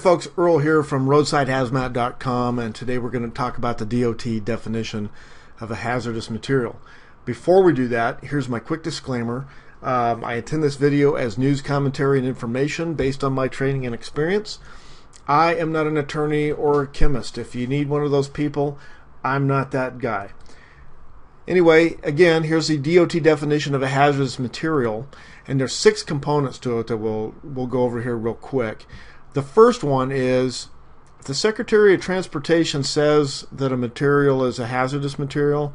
folks, Earl here from roadsidehazmat.com, and today we're going to talk about the DOT definition of a hazardous material. Before we do that, here's my quick disclaimer. I intend this video as news, commentary, and information based on my training and experience. I am not an attorney or a chemist. If you need one of those people, I'm not that guy. Anyway, again, here's the DOT definition of a hazardous material, and there's 6 components to it that we'll go over here real quick. The first one is, if the Secretary of Transportation says that a material is a hazardous material,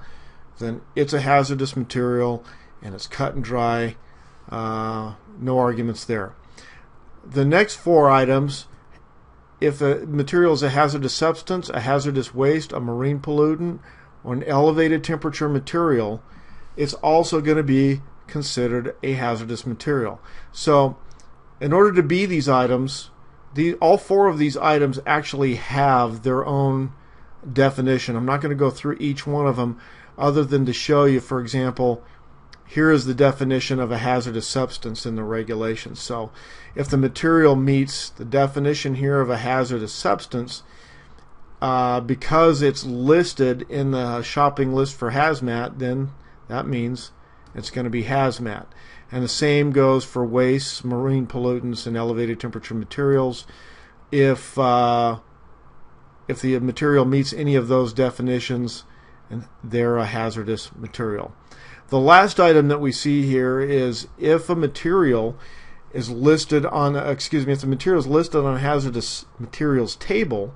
then it's a hazardous material and it's cut and dry. No arguments there. The next 4 items, if a material is a hazardous substance, a hazardous waste, a marine pollutant, or an elevated temperature material, it's also going to be considered a hazardous material. So in order to be these items, all 4 of these items actually have their own definition. I'm not going to go through each one of them other than to show you, for example, here is the definition of a hazardous substance in the regulations. So if the material meets the definition here of a hazardous substance, because it's listed in the shopping list for hazmat, then that means it's going to be hazmat. And the same goes for wastes, marine pollutants, and elevated temperature materials. If the material meets any of those definitions, and they're a hazardous material. The last item that we see here is if a material is listed on, if the material is listed on a hazardous materials table,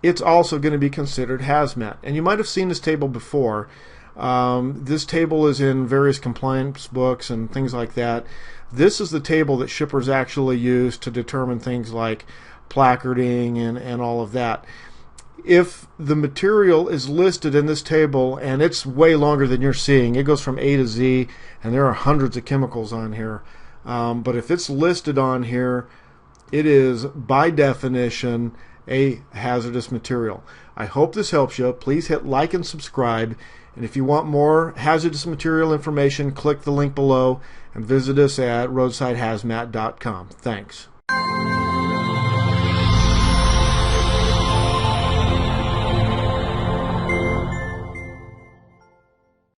it's also going to be considered hazmat. And you might have seen this table before. This table is in various compliance books and things like that. This is the table that shippers actually use to determine things like placarding and all of that. If the material is listed in this table, and it's way longer than you're seeing, it goes from A to Z, and there are hundreds of chemicals on here. But if it's listed on here, it is by definition a hazardous material. I hope this helps you. Please hit like and subscribe. And if you want more hazardous material information, click the link below and visit us at roadsidehazmat.com. Thanks.